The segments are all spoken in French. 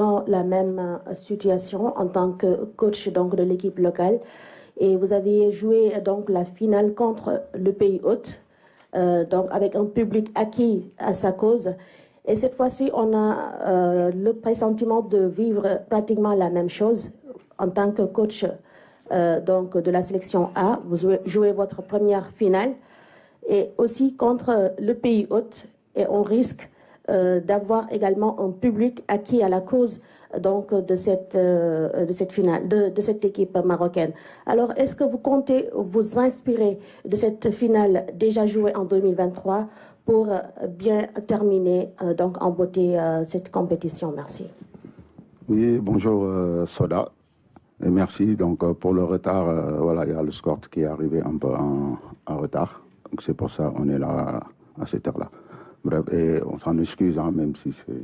dans la même situation en tant que coach donc, de l'équipe locale. Et vous aviez joué donc la finale contre le pays hôte, donc avec un public acquis à sa cause. Et cette fois-ci, on a le pressentiment de vivre pratiquement la même chose en tant que coach donc de la sélection A. Vous jouez votre première finale et aussi contre le pays hôte. Et on risque d'avoir également un public acquis à la cause donc de cette finale, de cette équipe marocaine. Alors, est-ce que vous comptez vous inspirer de cette finale déjà jouée en 2023 pour bien terminer donc en beauté cette compétition? Merci. Oui, bonjour Soda. Et merci donc pour le retard. Voilà, il y a le score qui est arrivé un peu en retard. Donc c'est pour ça qu'on est là à cette heure-là. Bref, et on s'en excuse, hein, même si c'est...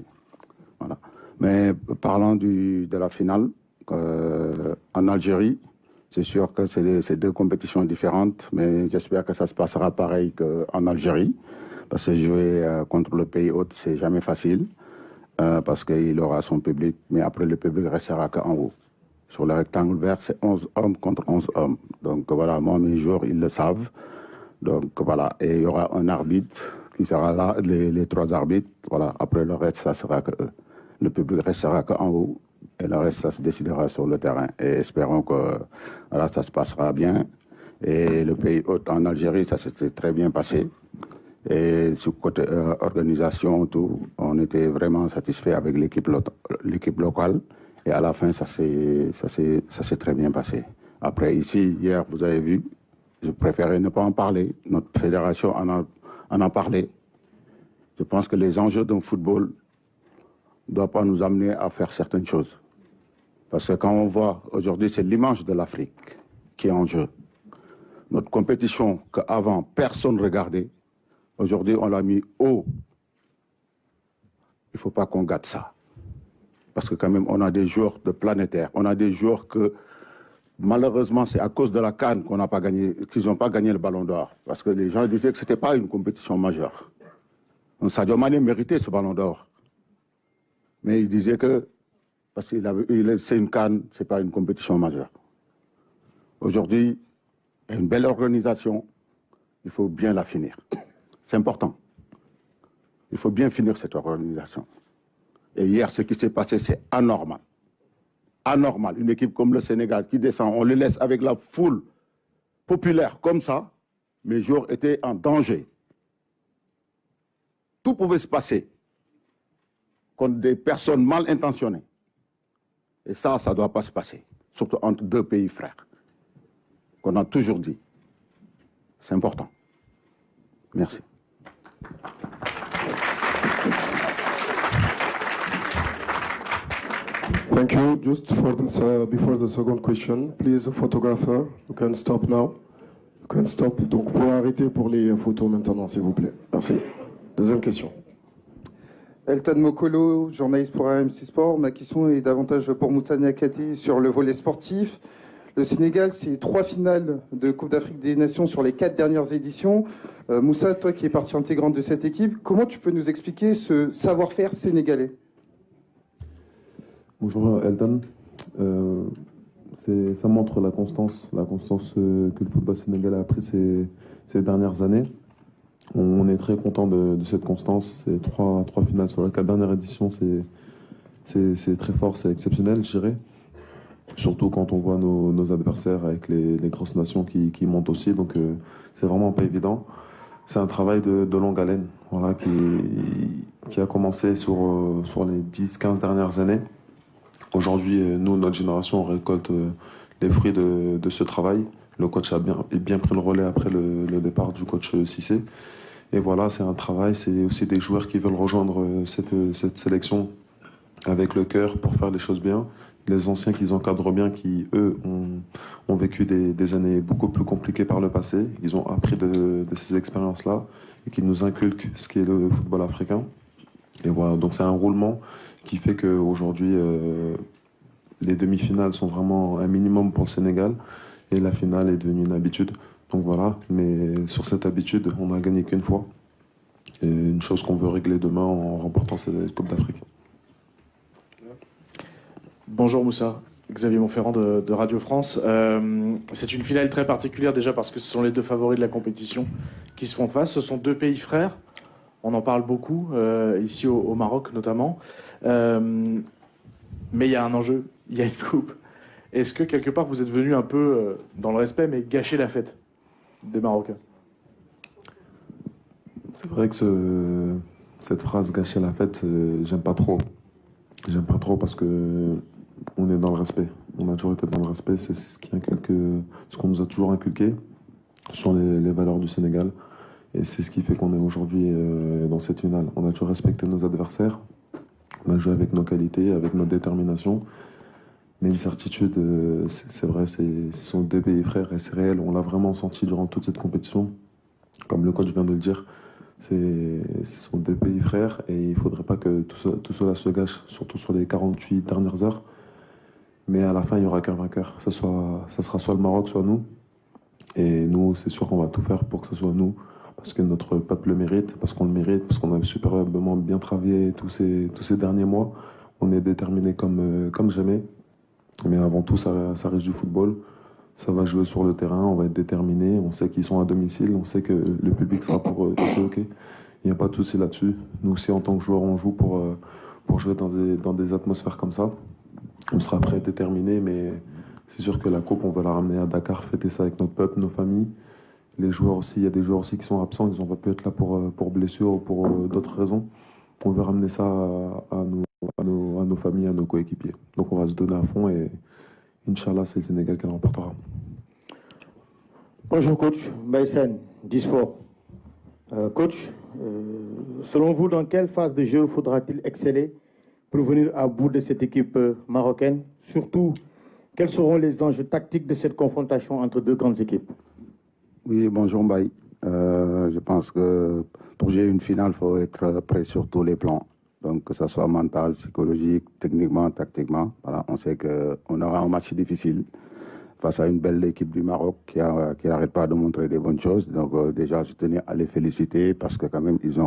Voilà. Mais parlant de la finale, en Algérie, c'est sûr que c'est deux compétitions différentes, mais j'espère que ça se passera pareil qu'en Algérie, parce que jouer contre le pays hôte, c'est jamais facile, parce qu'il aura son public, mais après le public restera qu'en haut. Sur le rectangle vert, c'est 11 hommes contre 11 hommes. Donc voilà, moi, mes joueurs, ils le savent. Donc voilà, et il y aura un arbitre qui sera là, les trois arbitres. Voilà, après le reste, ça sera que eux. Le public restera qu'en haut et le reste, ça se décidera sur le terrain. Et espérons que voilà, ça se passera bien. Et le pays hôte en Algérie, ça s'était très bien passé. Et sur côté organisation, tout, on était vraiment satisfait avec l'équipe locale. Et à la fin, ça s'est très bien passé. Après, ici, hier, vous avez vu, je préférais ne pas en parler. Notre fédération en a parlé. Je pense que les enjeux d'un football ne doivent pas nous amener à faire certaines choses. Parce que quand on voit, aujourd'hui, c'est l'image de l'Afrique qui est en jeu. Notre compétition qu'avant, personne ne regardait, aujourd'hui, on l'a mis haut. Il ne faut pas qu'on gâte ça. Parce que quand même, on a des joueurs de planétaires. On a des joueurs que, malheureusement, c'est à cause de la CAN qu'on n'a pas gagné, qu'ils n'ont pas gagné le Ballon d'Or. Parce que les gens disaient que ce n'était pas une compétition majeure. Donc Sadio Mané méritait ce Ballon d'Or. Mais il disait que, parce que c'est une CAN, ce n'est pas une compétition majeure. Aujourd'hui, il y a une belle organisation. Il faut bien la finir. C'est important. Il faut bien finir cette organisation. Et hier, ce qui s'est passé, c'est anormal. Anormal. Une équipe comme le Sénégal qui descend, on le laisse avec la foule populaire comme ça. Mes joueurs étaient en danger. Tout pouvait se passer contre des personnes mal intentionnées. Et ça ne doit pas se passer. Surtout entre deux pays frères. Qu'on a toujours dit. C'est important. Merci. Thank you. Just for this, before the second question, please, photographer, you can stop now. You can stop. Donc, vous pouvez arrêter pour les photos maintenant, s'il vous plaît. Merci. Deuxième question. Elton Mokolo, journaliste pour AMC Sport. Ma question est davantage pour Moussa Niakhaté sur le volet sportif. Le Sénégal, c'est 3 finales de Coupe d'Afrique des Nations sur les 4 dernières éditions. Moussa, toi qui es partie intégrante de cette équipe, comment tu peux nous expliquer ce savoir-faire sénégalais? Bonjour Elton. Ça montre la constance que le football sénégalais a pris ces dernières années. On est très content de cette constance. C'est 3 finales sur les 4 dernières éditions. C'est très fort, c'est exceptionnel, je dirais. Surtout quand on voit nos adversaires avec les grosses nations qui montent aussi. Donc c'est vraiment pas évident. C'est un travail de longue haleine, voilà, qui a commencé sur les 10-15 dernières années. Aujourd'hui, nous, notre génération, on récolte les fruits de ce travail. Le coach a bien pris le relais après le départ du coach Cissé. Et voilà, c'est un travail, c'est aussi des joueurs qui veulent rejoindre cette sélection avec le cœur pour faire les choses bien. Les anciens qui encadrent bien, qui, eux, ont vécu des années beaucoup plus compliquées par le passé. Ils ont appris de ces expériences-là et qui nous inculquent ce qu'est le football africain. Et voilà, donc c'est un roulement qui fait qu'aujourd'hui, les demi-finales sont vraiment un minimum pour le Sénégal et la finale est devenue une habitude. Donc voilà, mais sur cette habitude, on n'a gagné qu'une fois. Et une chose qu'on veut régler demain en remportant cette Coupe d'Afrique. Bonjour Moussa, Xavier Montferrand de Radio France. C'est une finale très particulière déjà parce que ce sont les deux favoris de la compétition qui se font face. Ce sont deux pays frères, on en parle beaucoup, ici au Maroc notamment. Mais il y a un enjeu, il y a une coupe. Est-ce que quelque part vous êtes venu un peu, dans le respect, mais gâcher la fête des Marocains? C'est vrai que cette phrase gâcher la fête, j'aime pas trop. J'aime pas trop parce que on est dans le respect. On a toujours été dans le respect. C'est ce qu'on nous a toujours inculqué sur les valeurs du Sénégal. Et c'est ce qui fait qu'on est aujourd'hui dans cette finale. On a toujours respecté nos adversaires. On a joué avec nos qualités, avec notre détermination. Mais une certitude, c'est vrai, ce sont deux pays frères et c'est réel. On l'a vraiment senti durant toute cette compétition. Comme le coach vient de le dire, ce sont deux pays frères et il ne faudrait pas que tout cela se gâche, surtout sur les 48 dernières heures. Mais à la fin, il n'y aura qu'un vainqueur. Ça sera soit le Maroc, soit nous. Et nous, c'est sûr qu'on va tout faire pour que ce soit nous. Parce que notre peuple le mérite, parce qu'on le mérite, parce qu'on a superbement bien travaillé tous ces derniers mois. On est déterminés comme jamais. Mais avant tout, ça reste du football. Ça va jouer sur le terrain, on va être déterminés. On sait qu'ils sont à domicile, on sait que le public sera pour eux. C'est OK. Il n'y a pas de souci là-dessus. Nous aussi, en tant que joueurs, on joue pour jouer dans des atmosphères comme ça. On sera prêts, déterminés, mais c'est sûr que la coupe, on va la ramener à Dakar, fêter ça avec notre peuple, nos familles. Les joueurs aussi, il y a des joueurs aussi qui sont absents, ils n'ont pas pu être là pour blessure ou pour d'autres raisons. On veut ramener ça à nos familles, à nos coéquipiers. Donc on va se donner à fond et Inch'Allah, c'est le Sénégal qui le remportera. Bonjour coach, Mbaïsen, Disport. Coach, selon vous, dans quelle phase de jeu faudra-t-il exceller pour venir à bout de cette équipe marocaine? Surtout, quels seront les enjeux tactiques de cette confrontation entre deux grandes équipes? Oui, bonjour Mbaye. Je pense que pour jouer une finale, il faut être prêt sur tous les plans. Donc que ce soit mental, psychologique, techniquement, tactiquement. Voilà, on sait qu'on aura un match difficile face à une belle équipe du Maroc qui n'arrête pas de montrer des bonnes choses. Donc déjà, je tenais à les féliciter parce que quand même, ils ont